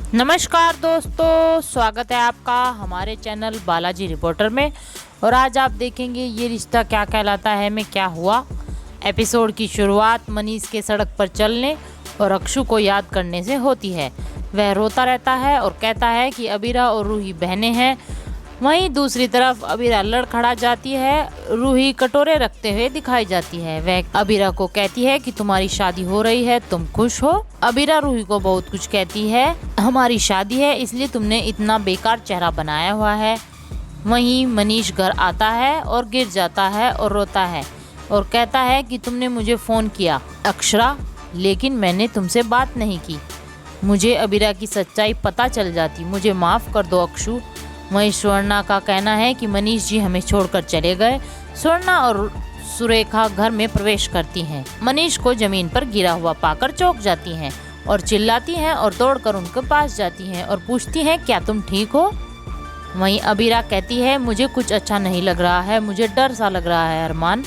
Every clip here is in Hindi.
नमस्कार दोस्तों, स्वागत है आपका हमारे चैनल बालाजी रिपोर्टर में। और आज आप देखेंगे ये रिश्ता क्या कहलाता है में क्या हुआ। एपिसोड की शुरुआत मनीष के सड़क पर चलने और अक्षु को याद करने से होती है। वह रोता रहता है और कहता है कि अबीरा और रूही बहनें हैं। वहीं दूसरी तरफ अबीरा लड़खड़ा जाती है। रूही कटोरे रखते हुए दिखाई जाती है। वह अबीरा को कहती है कि तुम्हारी शादी हो रही है, तुम खुश हो। अबीरा रूही को बहुत कुछ कहती है, हमारी शादी है इसलिए तुमने इतना बेकार चेहरा बनाया हुआ है। वहीं मनीष घर आता है और गिर जाता है और रोता है और कहता है कि तुमने मुझे फ़ोन किया अक्षरा, लेकिन मैंने तुमसे बात नहीं की। मुझे अबीरा की सच्चाई पता चल जाती, मुझे माफ़ कर दो अक्षु। वहीं स्वर्णा का कहना है कि मनीष जी हमें छोड़कर चले गए। स्वर्णा और सुरेखा घर में प्रवेश करती हैं। मनीष को जमीन पर गिरा हुआ पाकर चौंक जाती हैं और चिल्लाती हैं और दौड़कर उनके पास जाती हैं और पूछती हैं क्या तुम ठीक हो। वहीं अबीरा कहती है मुझे कुछ अच्छा नहीं लग रहा है, मुझे डर सा लग रहा है अरमान।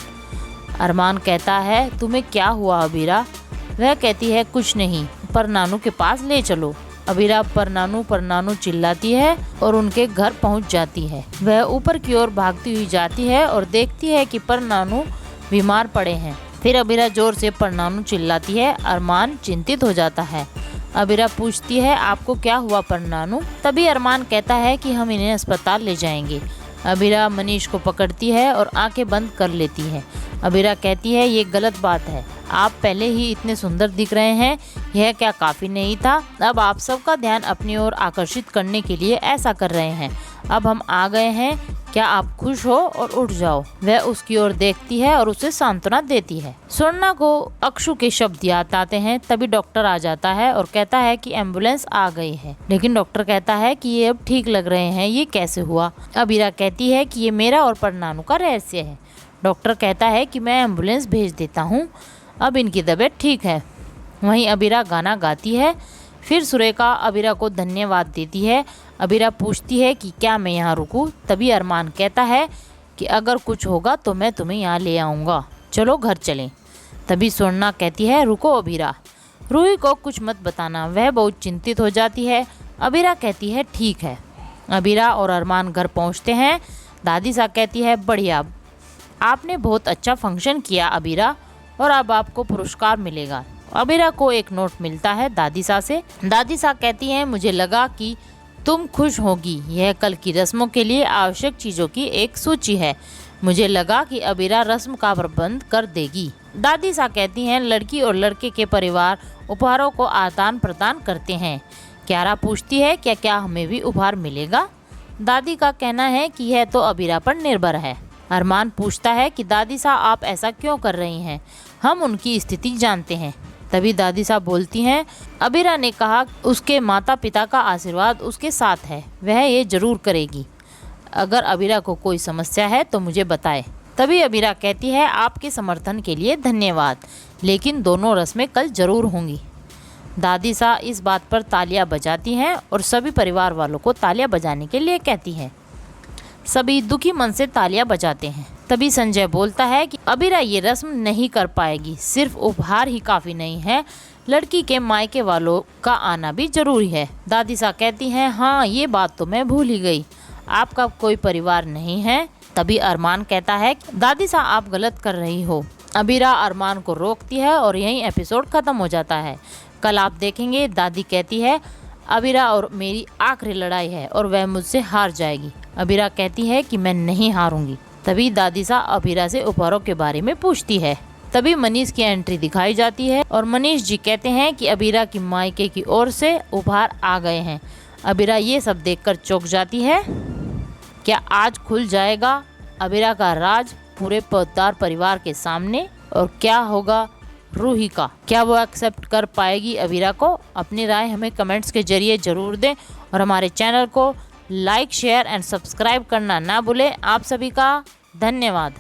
अरमान कहता है तुम्हें क्या हुआ अबीरा। वह कहती है कुछ नहीं, पर नानू के पास ले चलो। अबीरा पर नानू चिल्लाती है और उनके घर पहुंच जाती है। वह ऊपर की ओर भागती हुई जाती है और देखती है कि पर नानू बीमार पड़े हैं। फिर अबीरा जोर से पर नानू चिल्लाती है। अरमान चिंतित हो जाता है। अबीरा पूछती है आपको क्या हुआ पर नानू। तभी अरमान कहता है कि हम इन्हें अस्पताल ले जाएंगे। अबीरा मनीष को पकड़ती है और आंखें बंद कर लेती है। अबीरा कहती है ये गलत बात है, आप पहले ही इतने सुंदर दिख रहे हैं, यह क्या काफ़ी नहीं था। अब आप सबका ध्यान अपनी ओर आकर्षित करने के लिए ऐसा कर रहे हैं। अब हम आ गए हैं, क्या आप खुश हो और उठ जाओ। वह उसकी ओर देखती है और उसे सांत्वना देती है। स्वर्णा को अक्षु के शब्द याद आते हैं। तभी डॉक्टर आ जाता है और कहता है कि एम्बुलेंस आ गई है, लेकिन डॉक्टर कहता है कि ये अब ठीक लग रहे हैं, ये कैसे हुआ। अबीरा कहती है कि ये मेरा और पर नानू का रहस्य है। डॉक्टर कहता है कि मैं एम्बुलेंस भेज देता हूँ, अब इनकी तबीयत ठीक है। वहीं अबीरा गाना गाती है। फिर सुरेखा अबीरा को धन्यवाद देती है। अबीरा पूछती है कि क्या मैं यहाँ रुकूं। तभी अरमान कहता है कि अगर कुछ होगा तो मैं तुम्हें यहाँ ले आऊँगा, चलो घर चलें। तभी स्वर्णा कहती है रुको अबीरा, रूही को कुछ मत बताना, वह बहुत चिंतित हो जाती है। अबीरा कहती है ठीक है। अबीरा और अरमान घर पहुँचते हैं। दादी सा कहती है बढ़िया, आपने बहुत अच्छा फंक्शन किया अबीरा, और अब आपको पुरस्कार मिलेगा। अबीरा को एक नोट मिलता है दादी सा से। दादी सा कहती हैं मुझे लगा कि तुम खुश होगी, यह कल की रस्मों के लिए आवश्यक चीज़ों की एक सूची है। मुझे लगा कि अबीरा रस्म का प्रबंध कर देगी। दादी सा कहती हैं लड़की और लड़के के परिवार उपहारों को आदान प्रदान करते हैं। क्यारा पूछती है क्या क्या हमें भी उपहार मिलेगा। दादी का कहना है कि यह तो अबीरा पर निर्भर है। अरमान पूछता है कि दादी सा आप ऐसा क्यों कर रही हैं, हम उनकी स्थिति जानते हैं। तभी दादी साहब बोलती हैं अबीरा ने कहा उसके माता पिता का आशीर्वाद उसके साथ है, वह ये जरूर करेगी। अगर अबीरा को कोई समस्या है तो मुझे बताए। तभी अबीरा कहती है आपके समर्थन के लिए धन्यवाद, लेकिन दोनों रस्में कल जरूर होंगी। दादी साहब इस बात पर तालियां बजाती हैं और सभी परिवार वालों को तालियां बजाने के लिए कहती हैं। सभी दुखी मन से तालियां बजाते हैं। तभी संजय बोलता है कि अबीरा ये रस्म नहीं कर पाएगी, सिर्फ उपहार ही काफ़ी नहीं है, लड़की के मायके वालों का आना भी जरूरी है। दादी सा कहती हैं हाँ ये बात तो मैं भूल ही गई, आपका कोई परिवार नहीं है। तभी अरमान कहता है दादी सा आप गलत कर रही हो। अबीरा अरमान को रोकती है और यहीं एपिसोड ख़त्म हो जाता है। कल आप देखेंगे दादी कहती है अबीरा और मेरी आखिरी लड़ाई है और वह मुझसे हार जाएगी। अबीरा कहती है कि मैं नहीं हारूंगी। तभी दादी सा अबीरा से उपहारों के बारे में पूछती है। तभी मनीष की एंट्री दिखाई जाती है और मनीष जी कहते हैं कि अबीरा की मायके की ओर से उपहार आ गए हैं। अबीरा ये सब देखकर चौंक जाती है। क्या आज खुल जाएगा अबीरा का राज पूरे पोद्दार परिवार के सामने, और क्या होगा रूही का, क्या वो एक्सेप्ट कर पाएगी अबीरा को। अपनी राय हमें कमेंट्स के जरिए ज़रूर दें और हमारे चैनल को लाइक शेयर एंड सब्सक्राइब करना ना भूलें। आप सभी का धन्यवाद।